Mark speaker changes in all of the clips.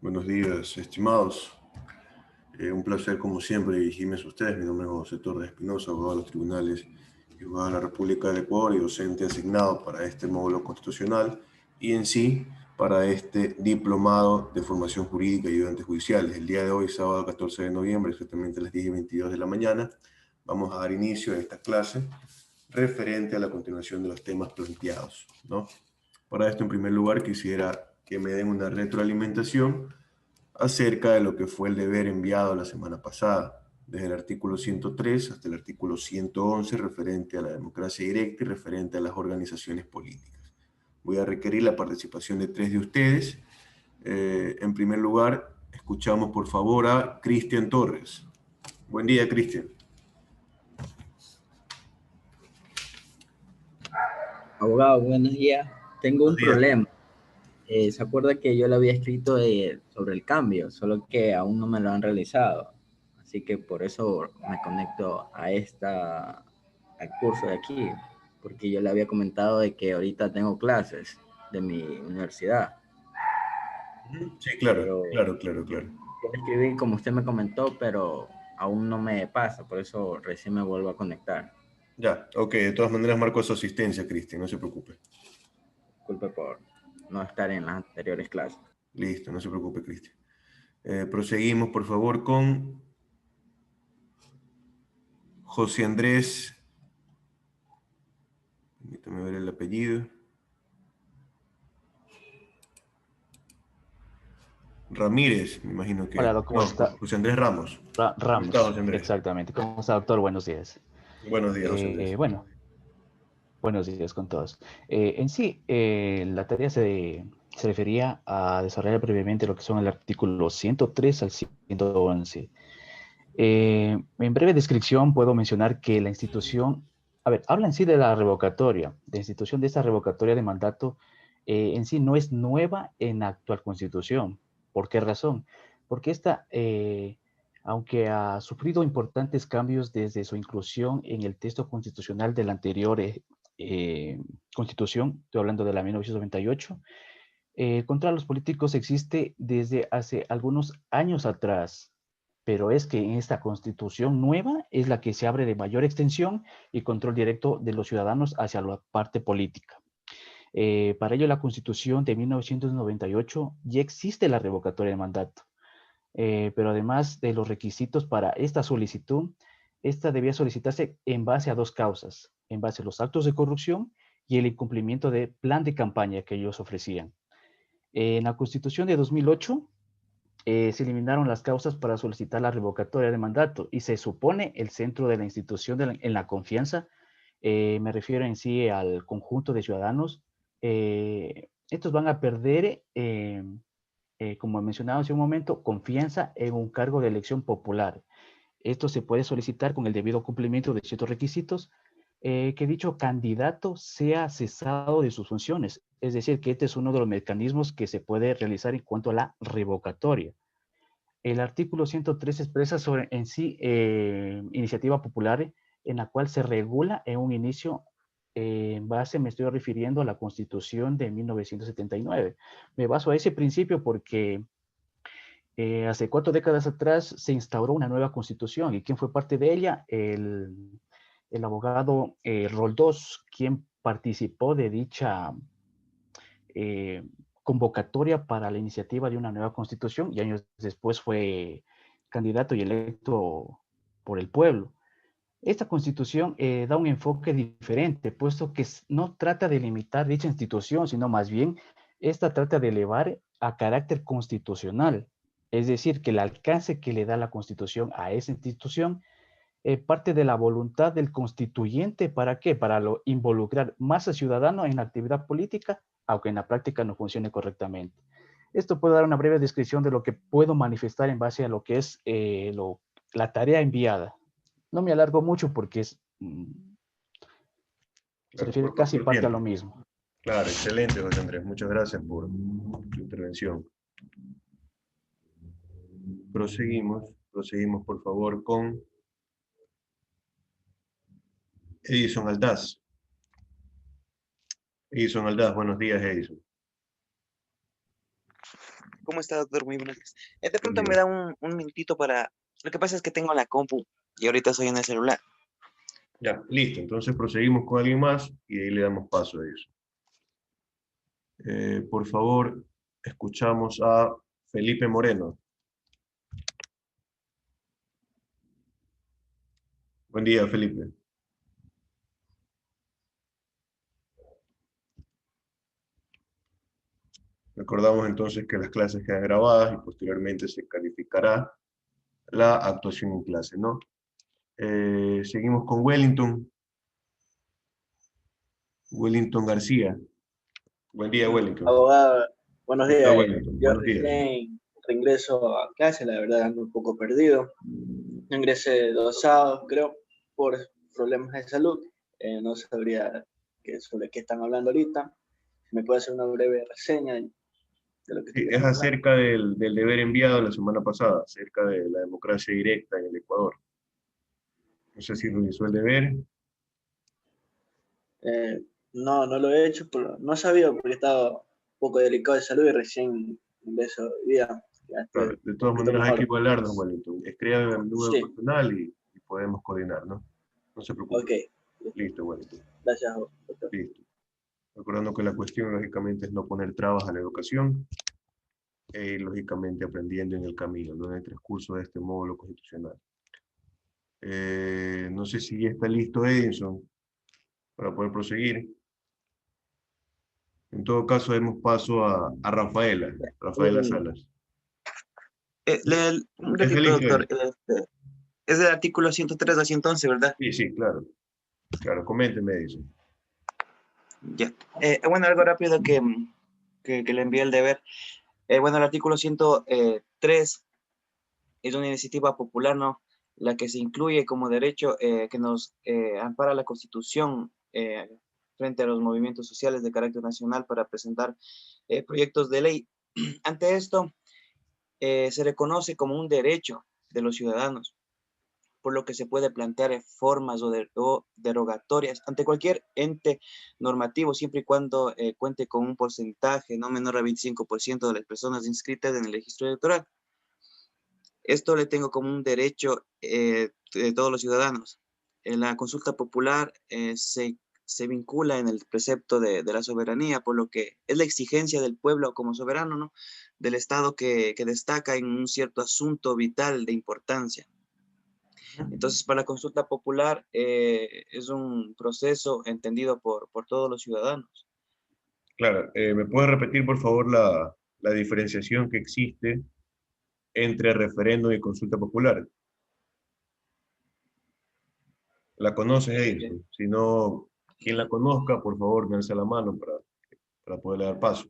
Speaker 1: Buenos días, estimados. Un placer, como siempre, dirigirme a ustedes. Mi nombre es José Torres Espinosa, abogado de los tribunales y abogado de la República del Ecuador y docente asignado para este módulo constitucional y en sí para este diplomado de formación jurídica y ayudantes judiciales. El día de hoy, sábado 14 de noviembre, exactamente a las 10:22 de la mañana, vamos a dar inicio a esta clase referente a la continuación de los temas planteados, ¿no? Para esto, en primer lugar, quisiera que me den una retroalimentación acerca de lo que fue el deber enviado la semana pasada, desde el artículo 103 hasta el artículo 111, referente a la democracia directa y referente a las organizaciones políticas. Voy a requerir la participación de 3 de ustedes. En primer lugar, escuchamos por favor a Cristian Torres. Buen día, Cristian.
Speaker 2: Abogado, buenos días. Tengo un
Speaker 1: Buenos días.
Speaker 2: problema. ¿Se acuerda que yo le había escrito sobre el cambio, solo que aún no me lo han realizado? Así que por eso me conecto al curso de aquí, porque yo le había comentado de que ahorita tengo clases de mi universidad,
Speaker 1: Sí, claro,
Speaker 2: pero
Speaker 1: claro, claro, claro.
Speaker 2: yo le escribí como usted me comentó, pero aún no me pasa, por eso recién me vuelvo a conectar.
Speaker 1: Ya, ok, de todas maneras marco su asistencia, Cristian, no se preocupe.
Speaker 2: Disculpe por no estar en las anteriores clases.
Speaker 1: Listo, no se preocupe, Cristian. Proseguimos, por favor, con José Andrés. Permítame ver el apellido. Ramírez, me imagino que.
Speaker 3: Hola, ¿cómo
Speaker 1: No,
Speaker 3: está?
Speaker 1: José Andrés Ramos. ¿Cómo está,
Speaker 3: Ramos,
Speaker 1: José Andrés?
Speaker 3: exactamente. ¿Cómo está, doctor? Buenos días.
Speaker 1: Buenos días, José Andrés.
Speaker 3: Bueno, buenos días con todos. La tarea se refería a desarrollar brevemente lo que son el artículo 103 al 111. En breve descripción puedo mencionar que la institución, habla en sí de la revocatoria. La institución de esta revocatoria de mandato en sí no es nueva en la actual Constitución. ¿Por qué razón? Porque esta, aunque ha sufrido importantes cambios desde su inclusión en el texto constitucional de la anterior Constitución, estoy hablando de la 1998, contra los políticos existe desde hace algunos años atrás, pero es que en esta constitución nueva es la que se abre de mayor extensión y control directo de los ciudadanos hacia la parte política. Para ello, la constitución de 1998 ya existe la revocatoria de mandato, pero además de los requisitos para esta solicitud, esta debía solicitarse en base a dos causas, en base a los actos de corrupción y el incumplimiento del plan de campaña que ellos ofrecían. En la Constitución de 2008 se eliminaron las causas para solicitar la revocatoria de mandato y se supone el centro de la institución en la confianza, me refiero en sí al conjunto de ciudadanos, estos van a perder, como mencionaba hace un momento, confianza en un cargo de elección popular. Esto se puede solicitar con el debido cumplimiento de ciertos requisitos, que dicho candidato sea cesado de sus funciones. Es decir, que este es uno de los mecanismos que se puede realizar en cuanto a la revocatoria. El artículo 103 expresa sobre en sí iniciativa popular en la cual se regula en un inicio, en base, me estoy refiriendo a la Constitución de 1979. Me baso a ese principio porque hace 4 décadas atrás se instauró una nueva constitución. ¿Y quién fue parte de ella? El abogado Roldós, quien participó de dicha eh, convocatoria para la iniciativa de una nueva constitución y años después fue candidato y electo por el pueblo. Esta constitución da un enfoque diferente, puesto que no trata de limitar dicha institución, sino más bien esta trata de elevar a carácter constitucional. Es decir, que el alcance que le da la constitución a esa institución parte de la voluntad del constituyente. ¿Para qué? Para involucrar más al ciudadano en la actividad política, aunque en la práctica no funcione correctamente. Esto puede dar una breve descripción de lo que puedo manifestar en base a lo que es la tarea enviada. No me alargo mucho porque se
Speaker 1: Claro,
Speaker 3: refiere casi
Speaker 1: por
Speaker 3: parte a lo
Speaker 1: tiempo.
Speaker 3: mismo.
Speaker 1: Claro, excelente, José Andrés. Muchas gracias por tu intervención. Proseguimos por favor con Edison Aldaz. Edison Aldaz, buenos días, Edison.
Speaker 4: ¿Cómo está, doctor? Muy buenas noches. De
Speaker 1: Buen
Speaker 4: pronto
Speaker 1: día.
Speaker 4: me da un minutito para... Lo que pasa es que tengo la compu y ahorita soy en el celular.
Speaker 1: Ya, listo. Entonces proseguimos con alguien más y ahí le damos paso a ellos. Por favor, escuchamos a Felipe Moreno. Buen día, Felipe. Recordamos entonces que las clases quedan grabadas y posteriormente se calificará la actuación en clase, ¿no? Seguimos con Wellington. Wellington García. Buen día, Wellington.
Speaker 5: Abogado, buenos
Speaker 1: ¿Cómo está,
Speaker 5: días.
Speaker 1: Wellington?
Speaker 5: Yo
Speaker 1: Buenos días.
Speaker 5: recién reingreso a clase, la verdad ando un poco perdido. Ingresé 2 sábados, creo, por problemas de salud. No sabría sobre qué están hablando ahorita. ¿Me puede hacer una breve reseña de lo que
Speaker 1: Sí, es
Speaker 5: estuvieron hablando?
Speaker 1: acerca del deber enviado la semana pasada, acerca de la democracia directa en el Ecuador. No sé si revisó el deber.
Speaker 5: No, no lo he hecho, pero no sabía porque estaba un poco delicado de salud y recién ingreso hoy día. Ya estoy
Speaker 1: Claro, de
Speaker 5: un
Speaker 1: todas
Speaker 5: poquito
Speaker 1: maneras hay que
Speaker 5: mejor.
Speaker 1: igualarnos, Wellington. Escríbame al número
Speaker 5: Sí,
Speaker 1: personal y podemos coordinar, ¿no? No se
Speaker 5: ok.
Speaker 1: preocupe. Listo, Wellington.
Speaker 5: Gracias, doctor.
Speaker 1: Listo. Recordando que la cuestión, lógicamente, es no poner trabas a la educación e ir, lógicamente, aprendiendo en el camino, ¿no? En el transcurso de este módulo constitucional. No sé si ya está listo Edinson para poder proseguir. En todo caso, demos paso a Rafaela, Rafaela
Speaker 5: Un,
Speaker 1: Salas.
Speaker 4: Un
Speaker 1: ¿Ya está
Speaker 4: ratito,
Speaker 1: listo
Speaker 4: doctor.
Speaker 1: Edinson?
Speaker 4: Es del artículo 103 a 111, ¿verdad?
Speaker 1: Sí, sí, claro. Claro, coménteme, Edinson.
Speaker 4: Ya. Bueno, algo rápido que le envié el deber. Bueno, el artículo 103 es una iniciativa popular, ¿no? La que se incluye como derecho que nos ampara la Constitución frente a los movimientos sociales de carácter nacional para presentar proyectos de ley. Ante esto, se reconoce como un derecho de los ciudadanos, por lo que se puede plantear formas o derogatorias ante cualquier ente normativo, siempre y cuando cuente con un porcentaje no menor al 25% de las personas inscritas en el registro electoral. Esto le tengo como un derecho de todos los ciudadanos. La consulta popular se vincula en el precepto de la soberanía, por lo que es la exigencia del pueblo como soberano, ¿no? Del Estado que destaca en un cierto asunto vital de importancia. Entonces, para la consulta popular es un proceso entendido por todos los ciudadanos.
Speaker 1: Claro, ¿me puedes repetir, por favor, la diferenciación que existe entre referéndum y consulta popular? ¿La conoces, Edison? Si no, quien la conozca, por favor, me alza la mano para poderle dar paso.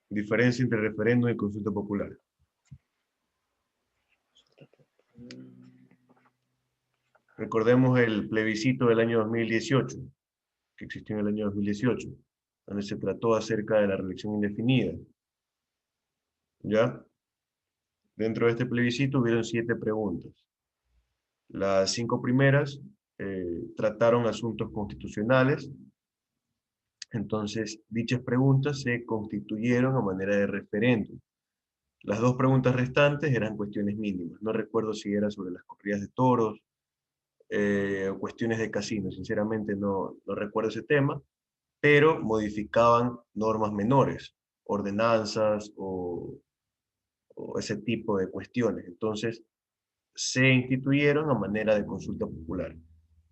Speaker 1: Diferencia entre referéndum y consulta popular. Recordemos el plebiscito del año 2018, que existió en el año 2018, donde se trató acerca de la reelección indefinida. ¿Ya? Dentro de este plebiscito hubieron 7 preguntas. Las 5 primeras trataron asuntos constitucionales. Entonces, dichas preguntas se constituyeron a manera de referéndum. Las 2 preguntas restantes eran cuestiones mínimas. No recuerdo si era sobre las corridas de toros o cuestiones de casinos. Sinceramente no recuerdo ese tema, pero modificaban normas menores, ordenanzas o ese tipo de cuestiones. Entonces, se instituyeron a manera de consulta popular.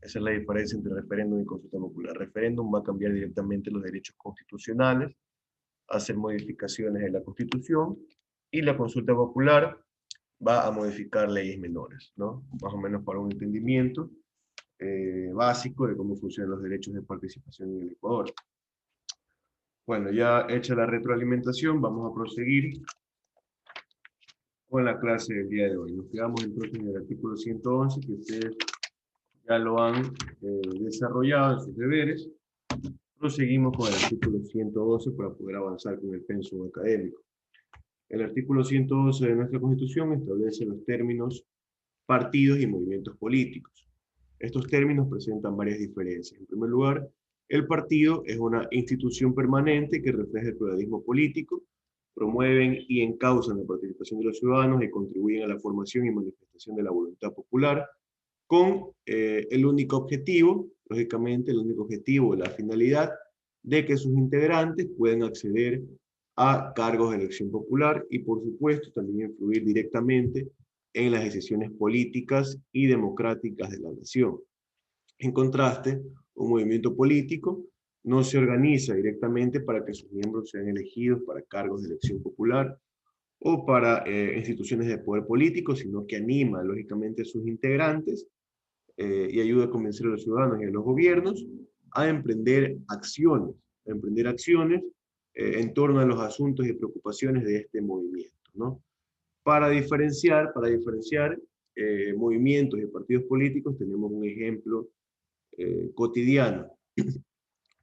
Speaker 1: Esa es la diferencia entre referéndum y consulta popular. Referéndum va a cambiar directamente los derechos constitucionales, hacer modificaciones en la Constitución, y la consulta popular va a modificar leyes menores, ¿no? Más o menos para un entendimiento básico de cómo funcionan los derechos de participación en el Ecuador. Bueno, ya hecha la retroalimentación, vamos a proseguir con la clase del día de hoy. Nos quedamos entonces en el artículo 111, que ustedes ya lo han desarrollado en sus deberes. Proseguimos con el artículo 112 para poder avanzar con el pensum académico. El artículo 112 de nuestra Constitución establece los términos partidos y movimientos políticos. Estos términos presentan varias diferencias. En primer lugar, El partido es una institución permanente que refleja el pluralismo político, promueven y encauzan la participación de los ciudadanos y contribuyen a la formación y manifestación de la voluntad popular, con el único objetivo, lógicamente, el único objetivo, la finalidad de que sus integrantes puedan acceder a cargos de elección popular y, por supuesto, también influir directamente en las decisiones políticas y democráticas de la nación. En contraste, un movimiento político no se organiza directamente para que sus miembros sean elegidos para cargos de elección popular o para instituciones de poder político, sino que anima, lógicamente, a sus integrantes y ayuda a convencer a los ciudadanos y a los gobiernos a emprender acciones en torno a los asuntos y preocupaciones de este movimiento, ¿no? Para diferenciar movimientos y partidos políticos, tenemos un ejemplo cotidiano,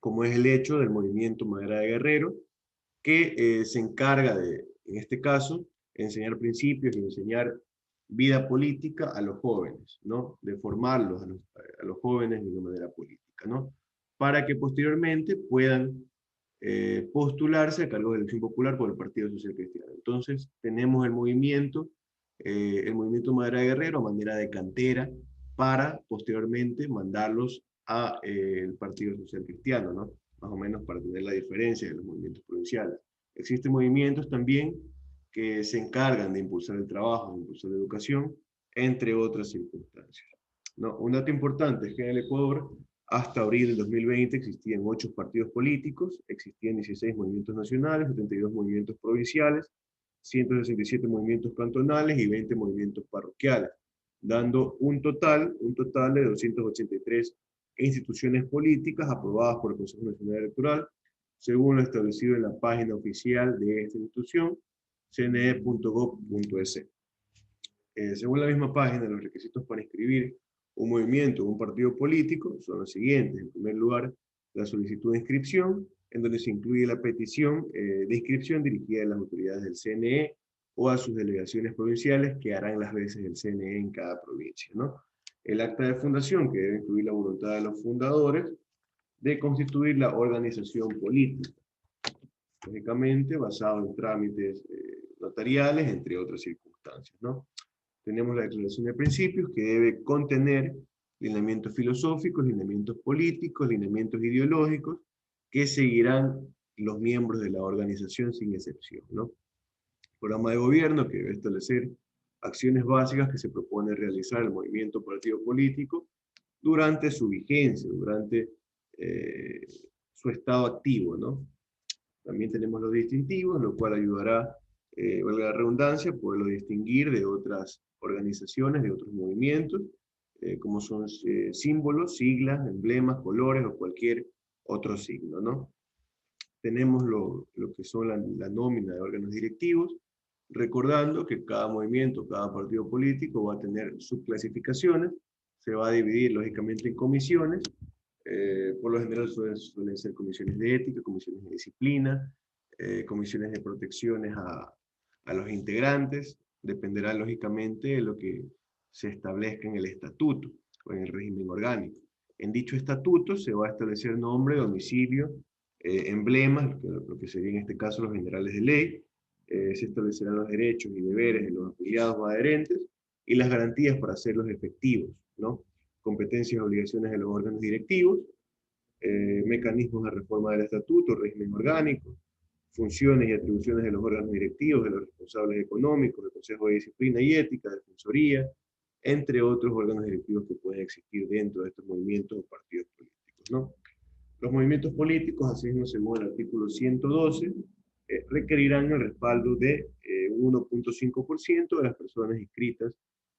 Speaker 1: como es el hecho del movimiento Madera de Guerrero, que se encarga de, en este caso, enseñar principios y enseñar vida política a los jóvenes, ¿no? De formarlos a los jóvenes de una manera política, ¿no? Para que posteriormente puedan postularse a cargos de elección popular por el Partido Social Cristiano. Entonces, tenemos el movimiento Madera de Guerrero a manera de cantera para posteriormente mandarlos a el Partido Social Cristiano, ¿no? Más o menos para tener la diferencia de los movimientos provinciales. Existen movimientos también que se encargan de impulsar el trabajo, de impulsar la educación, entre otras circunstancias, ¿no? Un dato importante es que en el Ecuador, hasta abril del 2020, existían 8 partidos políticos, existían 16 movimientos nacionales, 72 movimientos provinciales, 167 movimientos cantonales y 20 movimientos parroquiales, dando un total de 283 instituciones políticas aprobadas por el Consejo Nacional Electoral, según lo establecido en la página oficial de esta institución, cne.gov.es. Según la misma página, los requisitos para inscribir un movimiento o un partido político son los siguientes. En primer lugar, la solicitud de inscripción, en donde se incluye la petición de inscripción dirigida a las autoridades del CNE o a sus delegaciones provinciales que harán las veces del CNE en cada provincia, ¿no? El acta de fundación, que debe incluir la voluntad de los fundadores de constituir la organización política, lógicamente basado en trámites notariales, entre otras circunstancias, ¿no? Tenemos la declaración de principios, que debe contener lineamientos filosóficos, lineamientos políticos, lineamientos ideológicos, que seguirán los miembros de la organización sin excepción, ¿no? Programa de gobierno, que debe establecer acciones básicas que se propone realizar el movimiento partido político durante su vigencia, durante su estado activo, ¿no? También tenemos los distintivos, lo cual ayudará, valga la redundancia, poderlo distinguir de otras organizaciones, de otros movimientos, como son símbolos, siglas, emblemas, colores o cualquier otro signo, ¿no? Tenemos lo que son la nómina de órganos directivos, recordando que cada movimiento, cada partido político va a tener subclasificaciones, se va a dividir lógicamente en comisiones, por lo general suelen ser comisiones de ética, comisiones de disciplina, comisiones de protecciones a los integrantes, dependerá lógicamente de lo que se establezca en el estatuto o en el régimen orgánico. En dicho estatuto se va a establecer nombre, domicilio, emblemas, lo que sería en este caso los generales de ley, se establecerán los derechos y deberes de los afiliados o adherentes y las garantías para hacerlos efectivos, ¿no? Competencias y obligaciones de los órganos directivos, mecanismos de reforma del estatuto, régimen orgánico, funciones y atribuciones de los órganos directivos, de los responsables económicos, del Consejo de Disciplina y Ética, Defensoría, entre otros órganos directivos que pueden existir dentro de estos movimientos o partidos políticos, ¿no? Los movimientos políticos, así mismo según el artículo 112, requerirán el respaldo de un 1.5% de las personas inscritas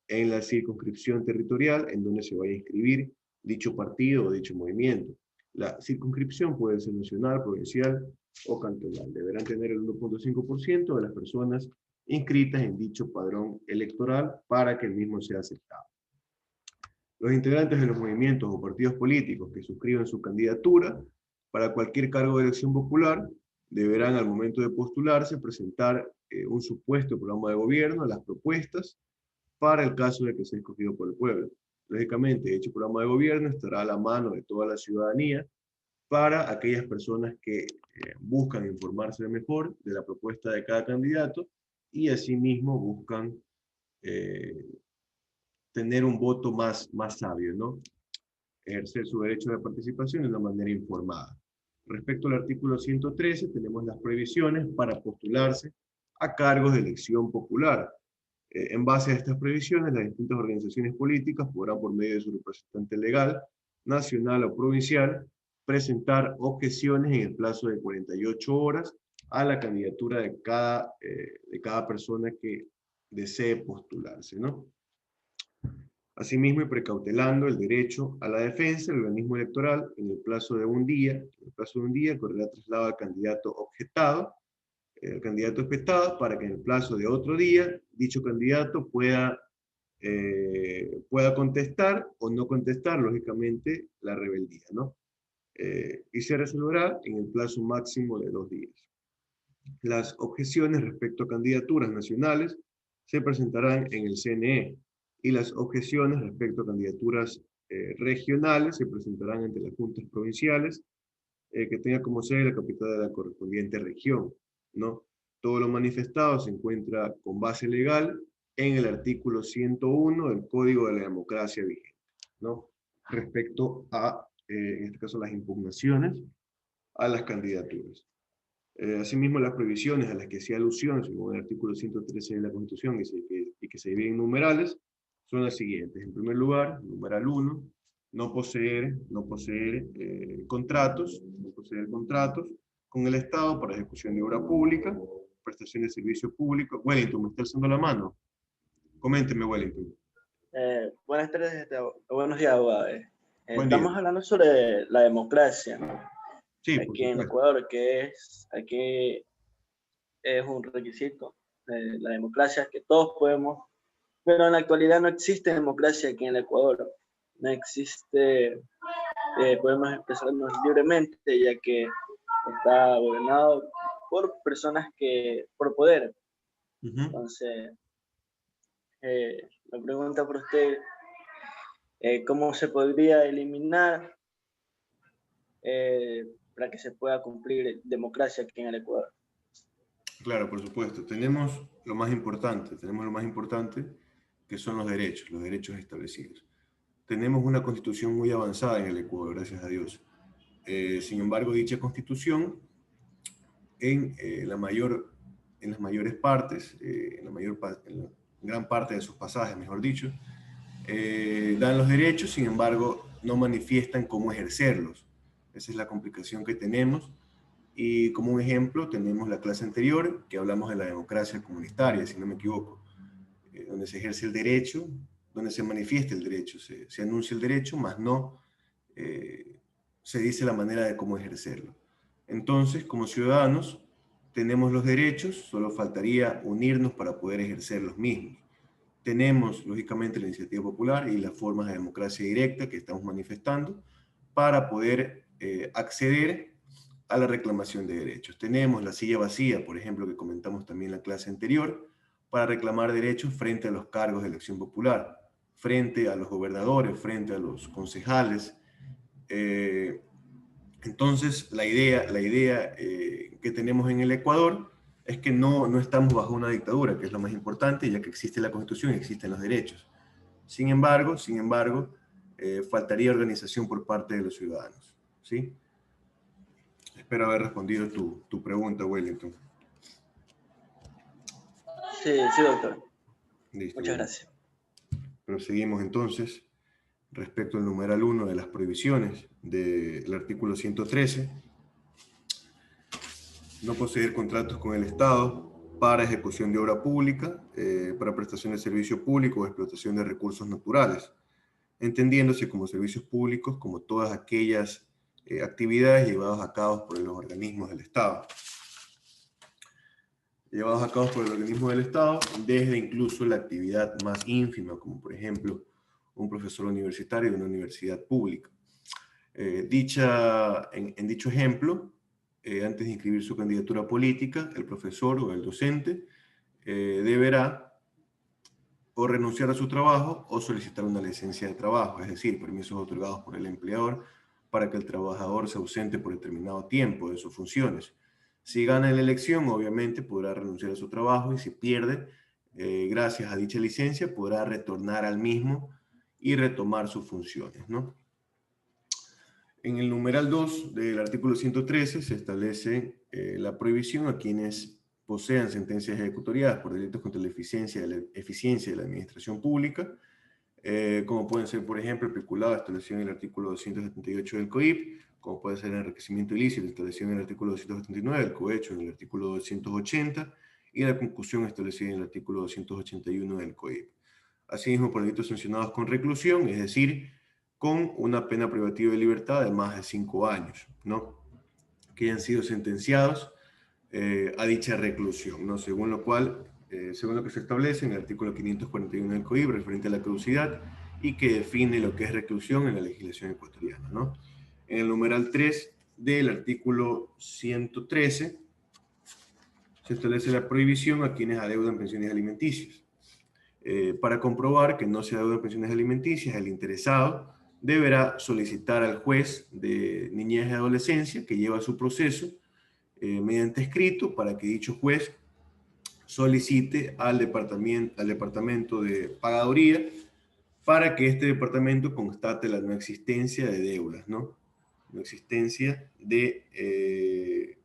Speaker 1: en la circunscripción territorial en donde se vaya a inscribir dicho partido o dicho movimiento. La circunscripción puede ser nacional, provincial o cantonal. Deberán tener el 1.5% de las personas inscritas en dicho padrón electoral para que el mismo sea aceptado. Los integrantes de los movimientos o partidos políticos que suscriban su candidatura para cualquier cargo de elección popular deberán al momento de postularse presentar un supuesto programa de gobierno, las propuestas, para el caso de que sea escogido por el pueblo. Lógicamente, dicho programa de gobierno estará a la mano de toda la ciudadanía para aquellas personas que buscan informarse mejor de la propuesta de cada candidato y asimismo buscan tener un voto más sabio, ¿no? Ejercer su derecho de participación de una manera informada. Respecto al artículo 113, tenemos las prohibiciones para postularse a cargos de elección popular. En base a estas prohibiciones, las distintas organizaciones políticas podrán, por medio de su representante legal, nacional o provincial, presentar objeciones en el plazo de 48 horas a la candidatura de cada persona que desee postularse, ¿no? Asimismo, y precautelando el derecho a la defensa, el organismo electoral, en el plazo de un día, correrá traslado al candidato objetado, para que en el plazo de otro día, dicho candidato pueda contestar o no contestar, lógicamente, la rebeldía, ¿no? Y se resolverá en el plazo máximo de 2 días. Las objeciones respecto a candidaturas nacionales se presentarán en el CNE, y las objeciones respecto a candidaturas regionales se presentarán ante las juntas provinciales que tenga como sede la capital de la correspondiente región, ¿no? Todo lo manifestado se encuentra con base legal en el artículo 101 del Código de la Democracia vigente, ¿no? Respecto a, en este caso, las impugnaciones a las candidaturas. Asimismo, las prohibiciones a las que hacía alusión, según el artículo 113 de la Constitución, y que se dividen en numerales, son las siguientes. En primer lugar, numeral 1, no poseer contratos con el Estado para ejecución de obra pública, prestación de servicio público. Wellington, ¿me está alzando la mano? Coménteme, Wellington.
Speaker 5: Buenas tardes, buenos días, abogado.
Speaker 1: Buen día.
Speaker 5: Estamos hablando sobre la democracia, ¿no?
Speaker 1: Sí,
Speaker 5: Aquí en Ecuador, aquí es un requisito de la democracia que todos podemos, pero en la actualidad no existe democracia aquí en el Ecuador. No existe, podemos expresarnos libremente, ya que está gobernado por personas por poder. Entonces, la pregunta para usted, ¿cómo se podría eliminar para que se pueda cumplir democracia aquí en el Ecuador?
Speaker 1: Claro, por supuesto. Tenemos lo más importante, que son los derechos establecidos. Tenemos una constitución muy avanzada en el Ecuador, gracias a Dios. Sin embargo, dicha constitución, en las mayores partes, en gran parte de sus pasajes, mejor dicho, dan los derechos, sin embargo, no manifiestan cómo ejercerlos. Esa es la complicación que tenemos. Y como un ejemplo, tenemos la clase anterior, que hablamos de la democracia comunitaria, si no me equivoco, donde se ejerce el derecho, donde se manifiesta el derecho, se anuncia el derecho, más no se dice la manera de cómo ejercerlo. Entonces, como ciudadanos, tenemos los derechos, solo faltaría unirnos para poder ejercer los mismos. Tenemos, lógicamente, la iniciativa popular y las formas de democracia directa que estamos manifestando para poder acceder a la reclamación de derechos. Tenemos la silla vacía, por ejemplo, que comentamos también en la clase anterior, para reclamar derechos frente a los cargos de elección popular, frente a los gobernadores, frente a los concejales. Entonces, la idea que tenemos en el Ecuador es que no estamos bajo una dictadura, que es lo más importante, ya que existe la Constitución y existen los derechos. Sin embargo, faltaría organización por parte de los ciudadanos, ¿sí? Espero haber respondido tu pregunta, Wellington.
Speaker 5: Sí, doctor.
Speaker 1: Listo,
Speaker 5: muchas gracias.
Speaker 1: Proseguimos entonces. Respecto al numeral 1 de las prohibiciones del artículo 113, no poseer contratos con el Estado para ejecución de obra pública, para prestación de servicio público o explotación de recursos naturales, entendiéndose como servicios públicos como todas aquellas actividades llevadas a cabo por los organismos del Estado. Desde incluso la actividad más ínfima, como por ejemplo un profesor universitario de una universidad pública. En dicho ejemplo, antes de inscribir su candidatura política, el profesor o el docente deberá o renunciar a su trabajo o solicitar una licencia de trabajo, es decir, permisos otorgados por el empleador para que el trabajador se ausente por determinado tiempo de sus funciones. Si gana la elección, obviamente podrá renunciar a su trabajo, y si pierde, gracias a dicha licencia, podrá retornar al mismo y retomar sus funciones, ¿no? En el numeral 2 del artículo 113 se establece la prohibición a quienes posean sentencias ejecutoriadas por delitos contra la eficiencia de la administración pública, como pueden ser, por ejemplo, el peculado establecido en el artículo 278 del COIP, como puede ser el enriquecimiento ilícito establecido en el artículo 279, el cohecho en el artículo 280 y la concusión establecida en el artículo 281 del COIP. Asimismo, por delitos sancionados con reclusión, es decir, con una pena privativa de libertad de más de 5 años, ¿no? Que hayan sido sentenciados a dicha reclusión, ¿no? Según lo cual, según lo que se establece en el artículo 541 del COIP referente a la caducidad y que define lo que es reclusión en la legislación ecuatoriana, ¿no? En el numeral 3 del artículo 113 se establece la prohibición a quienes adeudan pensiones alimenticias. Para comprobar que no se adeudan pensiones alimenticias, el interesado deberá solicitar al juez de niñez y adolescencia que lleva su proceso mediante escrito para que dicho juez solicite al departamento de pagaduría para que este departamento constate la no existencia de deudas, ¿no? No existencia de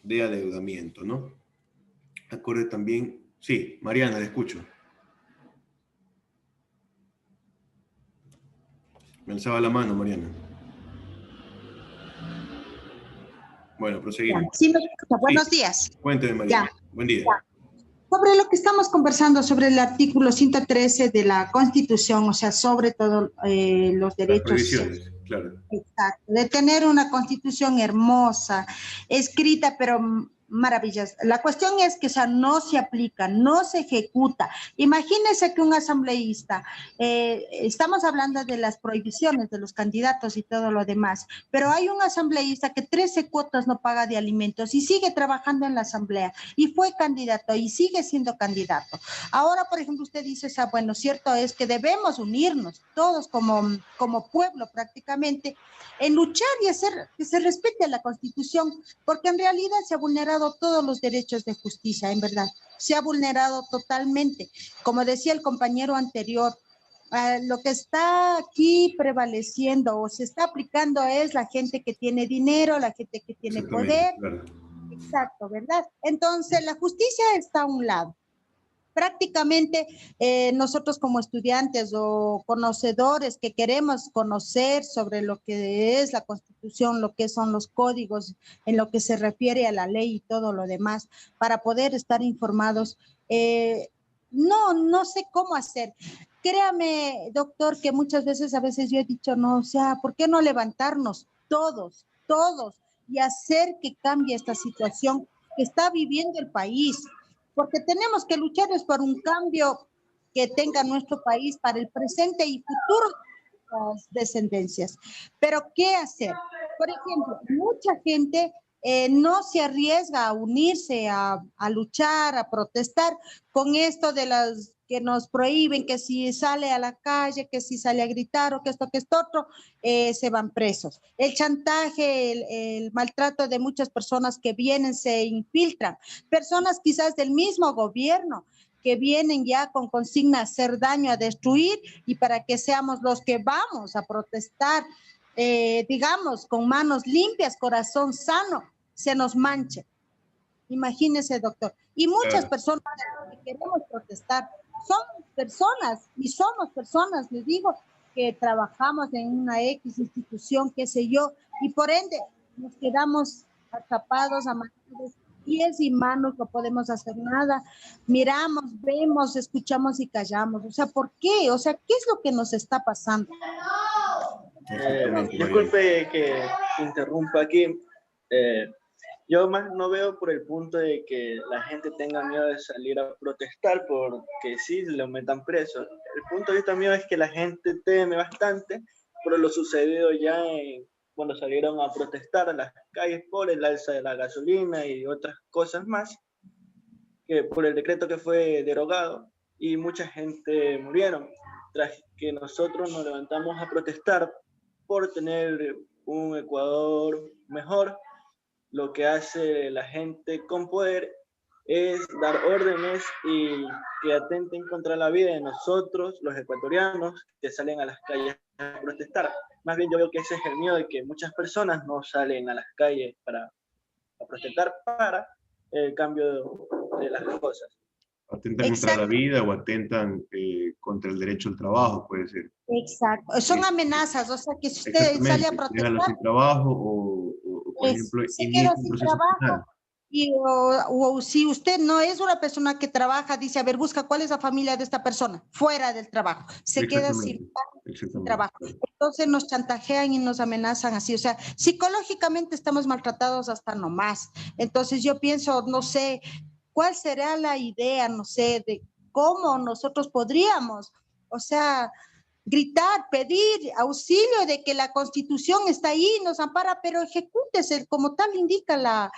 Speaker 1: adeudamiento, ¿no? Acorde también, sí, Mariana, le escucho. Me alzaba la mano, Mariana. Bueno, proseguimos.
Speaker 6: Sí, me escucha. Buenos días.
Speaker 1: Cuénteme, Mariana.
Speaker 6: Ya.
Speaker 1: Buen día.
Speaker 6: Ya. Sobre lo que estamos conversando, sobre el artículo 113 de la Constitución, o sea, sobre todo los derechos.
Speaker 1: Las prohibiciones, claro.
Speaker 6: Exacto, de tener una Constitución hermosa, escrita, pero maravillosa. La cuestión es que, o sea, no se aplica, no se ejecuta. Imagínense que un asambleísta, estamos hablando de las prohibiciones de los candidatos y todo lo demás, pero hay un asambleísta que 13 cuotas no paga de alimentos y sigue trabajando en la asamblea y fue candidato y sigue siendo candidato. Ahora, por ejemplo, usted dice, bueno, cierto es que debemos unirnos todos como pueblo prácticamente en luchar y hacer que se respete la Constitución, porque en realidad se ha vulnerado todos los derechos de justicia, en verdad, se ha vulnerado totalmente. Como decía el compañero anterior, lo que está aquí prevaleciendo o se está aplicando es la gente que tiene dinero, la gente que tiene poder.
Speaker 1: Claro.
Speaker 6: Exacto, ¿verdad? Entonces, la justicia está a un lado. Prácticamente nosotros como estudiantes o conocedores que queremos conocer sobre lo que es la Constitución, lo que son los códigos en lo que se refiere a la ley y todo lo demás, para poder estar informados, no sé cómo hacer. Créame, doctor, que muchas veces, a veces yo he dicho, no, o sea, ¿por qué no levantarnos todos, y hacer que cambie esta situación que está viviendo el país? Porque tenemos que luchar por un cambio que tenga nuestro país para el presente y futuras descendencias. Pero, ¿qué hacer? Por ejemplo, mucha gente no se arriesga a unirse, a luchar, a protestar con esto de las que nos prohíben, que si sale a la calle, que si sale a gritar o que esto otro, se van presos. El chantaje, el maltrato de muchas personas que vienen, se infiltran. Personas quizás del mismo gobierno que vienen ya con consigna a hacer daño, a destruir, y para que seamos los que vamos a protestar, digamos, con manos limpias, corazón sano, se nos manche. Imagínese, doctor. Y muchas personas que queremos protestar son personas, y somos personas, les digo, que trabajamos en una X institución, qué sé yo, y por ende nos quedamos atrapados, amarrados, pies y manos, no podemos hacer nada. Miramos, vemos, escuchamos y callamos. O sea, ¿por qué? O sea, ¿qué es lo que nos está pasando?
Speaker 5: Disculpe que interrumpa aquí. Yo más no veo por el punto de que la gente tenga miedo de salir a protestar porque sí le metan preso. El punto de vista mío es que la gente teme bastante por lo sucedido ya cuando salieron a protestar a las calles por el alza de la gasolina y otras cosas más, que por el decreto que fue derogado, y mucha gente murieron. Tras que nosotros nos levantamos a protestar por tener un Ecuador mejor, lo que hace la gente con poder es dar órdenes y que atenten contra la vida de nosotros, los ecuatorianos, que salen a las calles a protestar. Más bien yo veo que ese es el miedo de que muchas personas no salen a las calles a protestar para el cambio de las cosas.
Speaker 1: Atentan contra la vida o atentan contra el derecho al trabajo, puede ser.
Speaker 6: Exacto, son amenazas, o sea que si usted sale a protestar,
Speaker 1: déjalo sin trabajo o por ejemplo,
Speaker 6: se
Speaker 1: inicia
Speaker 6: queda
Speaker 1: un
Speaker 6: sin
Speaker 1: proceso
Speaker 6: trabajo.
Speaker 1: penal.
Speaker 6: Y, o si usted no es una persona que trabaja, dice, a ver, busca cuál es la familia de esta persona, fuera del trabajo, se queda sin trabajo. Entonces nos chantajean y nos amenazan así, o sea, psicológicamente estamos maltratados hasta nomás. Entonces yo pienso, no sé, ¿cuál será la idea, no sé, de cómo nosotros podríamos, o sea, gritar, pedir auxilio de que la Constitución está ahí, nos ampara, pero ejecútese como tal indica la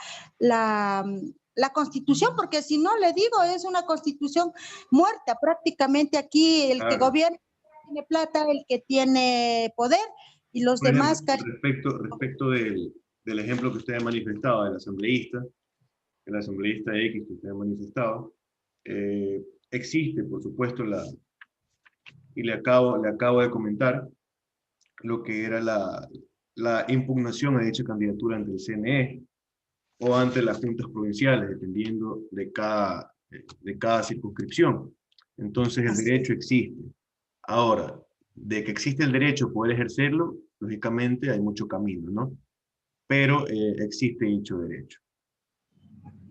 Speaker 6: Constitución, porque si no, le digo, es una Constitución muerta prácticamente. Aquí el que gobierna tiene plata, el que tiene poder, y los demás...
Speaker 1: Respecto del ejemplo que usted ha manifestado, del asambleísta X que usted ha manifestado, existe, por supuesto, y le acabo de comentar lo que era la impugnación a dicha candidatura ante el CNE o ante las juntas provinciales, dependiendo de cada circunscripción. Entonces el derecho existe. Ahora, de que existe el derecho a poder ejercerlo, lógicamente hay mucho camino, ¿no? Pero existe dicho derecho.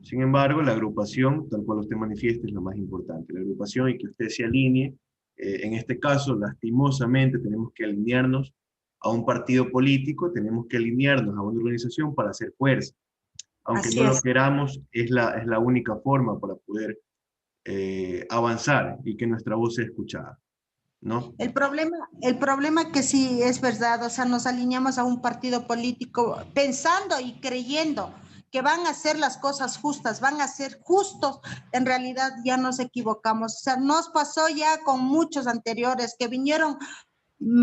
Speaker 1: Sin embargo, la agrupación, tal cual usted manifiesta, es lo más importante. La agrupación y que usted se alinee. En este caso, lastimosamente, tenemos que alinearnos a un partido político, tenemos que alinearnos a una organización para hacer fuerza. Aunque no lo queramos, es la única forma para poder avanzar y que nuestra voz sea escuchada, ¿no?
Speaker 6: El problema que sí es verdad, o sea, nos alineamos a un partido político pensando y creyendo que van a hacer las cosas justas, van a ser justos, en realidad ya nos equivocamos. O sea, nos pasó ya con muchos anteriores que vinieron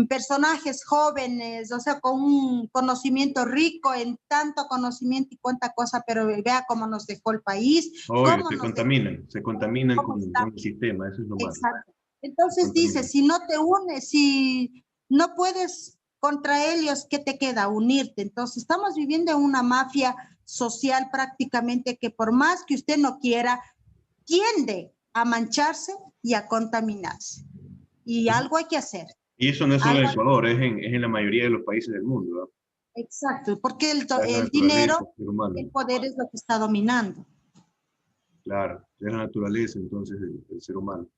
Speaker 6: personajes jóvenes, o sea, con un conocimiento rico, en tanto conocimiento y cuánta cosa, pero vea cómo nos dejó el país.
Speaker 1: Obvio, se contaminan con el sistema, eso es lo malo.
Speaker 6: Exacto. Entonces dice, si no te unes, si no puedes contra ellos, ¿qué te queda? Unirte. Entonces estamos viviendo en una mafia social prácticamente que por más que usted no quiera, tiende a mancharse y a contaminarse. Y algo hay que hacer.
Speaker 1: Y eso no es solo en Ecuador, es en la mayoría de los países del mundo, ¿no?
Speaker 6: Exacto, porque el dinero, el poder es lo que está dominando.
Speaker 1: Claro, es la naturaleza entonces del ser humano.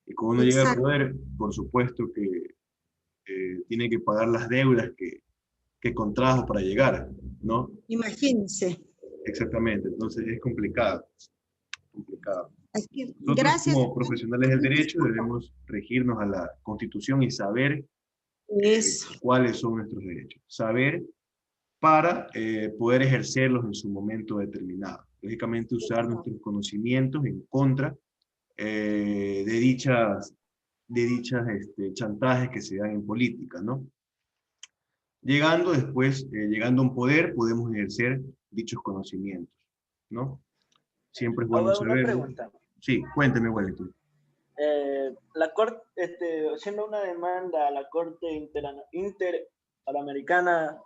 Speaker 1: Y cuando uno llega al poder, por supuesto que tiene que pagar las deudas que contrajo para llegar, ¿no?
Speaker 6: Imagínense.
Speaker 1: Exactamente, entonces es complicado. Nosotros
Speaker 6: Gracias.
Speaker 1: como profesionales del derecho debemos regirnos a la Constitución y saber cuáles son nuestros derechos. Saber para poder ejercerlos en su momento determinado. Lógicamente usar nuestros conocimientos en contra de dichas chantajes que se dan en política, ¿no? Llegando a un poder, podemos ejercer dichos conocimientos, ¿no? Siempre es bueno saber.
Speaker 5: Una pregunta.
Speaker 1: Sí, cuénteme, Wellington.
Speaker 5: La Corte, haciendo una demanda a la Corte Interamericana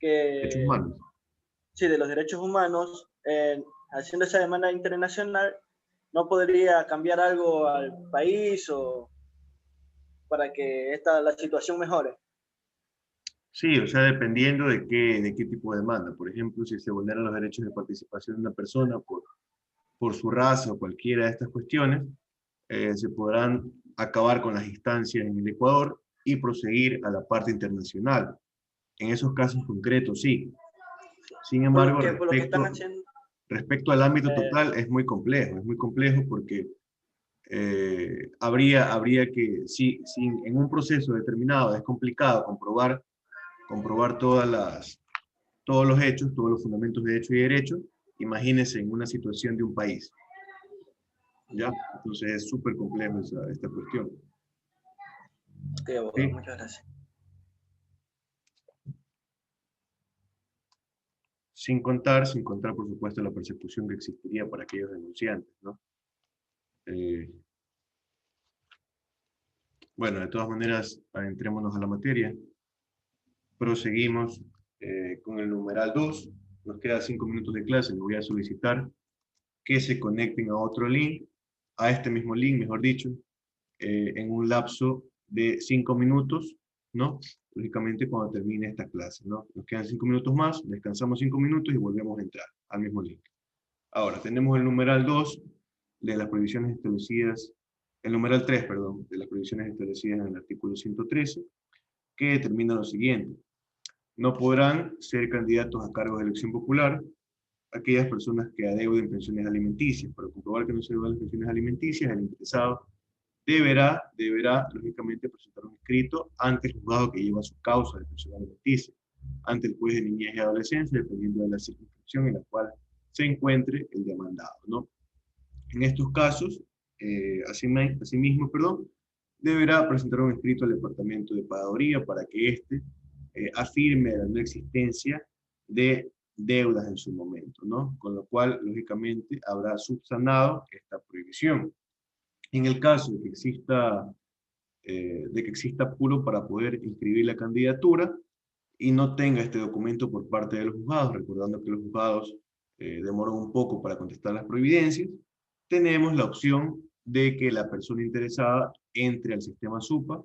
Speaker 1: Derechos humanos.
Speaker 5: Sí, de los derechos humanos, haciendo esa demanda internacional, ¿no podría cambiar algo al país o para que la situación mejore?
Speaker 1: Sí, o sea, dependiendo de qué tipo de demanda. Por ejemplo, si se vulneran los derechos de participación de una persona por su raza o cualquiera de estas cuestiones, se podrán acabar con las instancias en el Ecuador y proseguir a la parte internacional. En esos casos concretos, sí. Sin embargo, respecto al ámbito total, es muy complejo porque habría que, si en un proceso determinado es complicado comprobar todos los hechos, todos los fundamentos de hecho y derecho, imagínense en una situación de un país. ¿Ya? Entonces es súper complejo esta cuestión.
Speaker 5: Okay, abogado, ¿sí? Muchas gracias.
Speaker 1: sin contar, por supuesto, la persecución que existiría para aquellos denunciantes, ¿no? Bueno, de todas maneras, adentrémonos a la materia. Proseguimos con el numeral 2. Nos quedan 5 minutos de clase. Les voy a solicitar que se conecten a otro link, a este mismo link, mejor dicho, en un lapso de 5 minutos, ¿no? Lógicamente cuando termine esta clase, ¿no? Nos quedan 5 minutos más, descansamos 5 minutos y volvemos a entrar al mismo link. Ahora, tenemos el numeral 2 de las prohibiciones establecidas, el numeral 3, perdón, de las prohibiciones establecidas en el artículo 113, que determina lo siguiente. No podrán ser candidatos a cargos de elección popular aquellas personas que adeuden pensiones alimenticias. Para comprobar que no se adeudan las pensiones alimenticias, el interesado deberá, lógicamente, presentar un escrito ante el juzgado que lleva su causa de pensión alimenticia, ante el juez de niñez y adolescencia, dependiendo de la circunscripción en la cual se encuentre el demandado, ¿no? En estos casos, asimismo, deberá presentar un escrito al Departamento de Pagaduría para que éste afirme la no existencia de deudas en su momento, ¿no? Con lo cual, lógicamente, habrá subsanado esta prohibición. En el caso de que exista apuro para poder inscribir la candidatura y no tenga este documento por parte de los juzgados, recordando que los juzgados demoran un poco para contestar las providencias, tenemos la opción de que la persona interesada entre al sistema SUPA,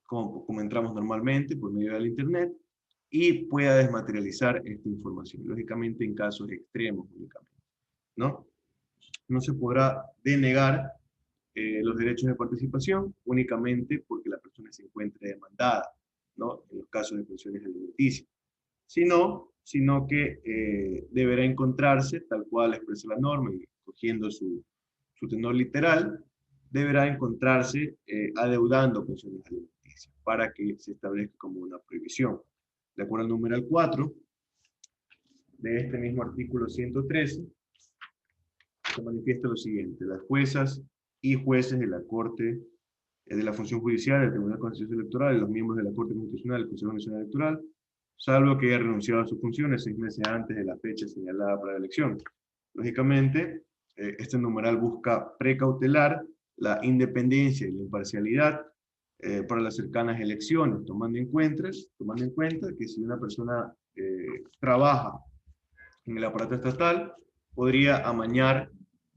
Speaker 1: como entramos normalmente por medio del internet, y pueda desmaterializar esta información, lógicamente en casos extremos únicamente, ¿no? No se podrá denegar los derechos de participación únicamente porque la persona se encuentre demandada, ¿no? En los casos de pensiones alimenticias, sino que deberá encontrarse, tal cual expresa la norma, y cogiendo su tenor literal, deberá encontrarse adeudando pensiones alimenticias para que se establezca como una prohibición. De acuerdo al numeral 4 de este mismo artículo 113, se manifiesta lo siguiente: las juezas y jueces de la Corte de la Función Judicial, del Tribunal Contencioso Electoral y los miembros de la Corte Constitucional del Consejo Nacional Electoral, salvo que haya renunciado a sus funciones 6 meses antes de la fecha señalada para la elección. Lógicamente, este numeral busca precautelar la independencia y la imparcialidad para las cercanas elecciones, tomando en cuenta que si una persona trabaja en el aparato estatal, podría amañar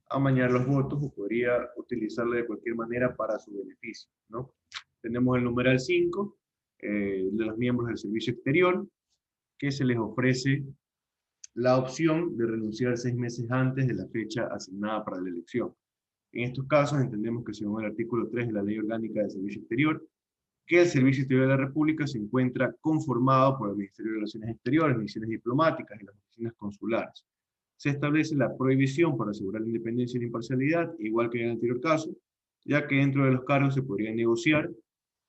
Speaker 1: los votos o podría utilizarlo de cualquier manera para su beneficio, ¿no? Tenemos el numeral 5 de los miembros del servicio exterior, que se les ofrece la opción de renunciar 6 meses antes de la fecha asignada para la elección. En estos casos entendemos que según el artículo 3 de la Ley Orgánica del Servicio Exterior, que el Servicio Exterior de la República se encuentra conformado por el Ministerio de Relaciones Exteriores, misiones diplomáticas y las oficinas consulares. Se establece la prohibición para asegurar la independencia y la imparcialidad, igual que en el anterior caso, ya que dentro de los cargos se podría negociar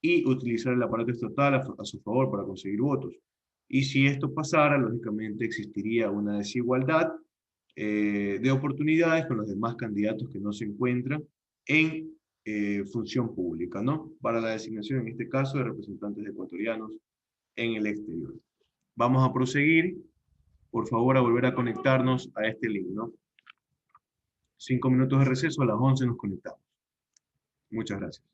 Speaker 1: y utilizar el aparato estatal a su favor para conseguir votos. Y si esto pasara, lógicamente existiría una desigualdad de oportunidades con los demás candidatos que no se encuentran en función pública, ¿no? Para la designación, en este caso, de representantes ecuatorianos en el exterior. Vamos a proseguir, por favor, a volver a conectarnos a este link, ¿no? 5 minutos de receso, a las 11 nos conectamos. Muchas gracias.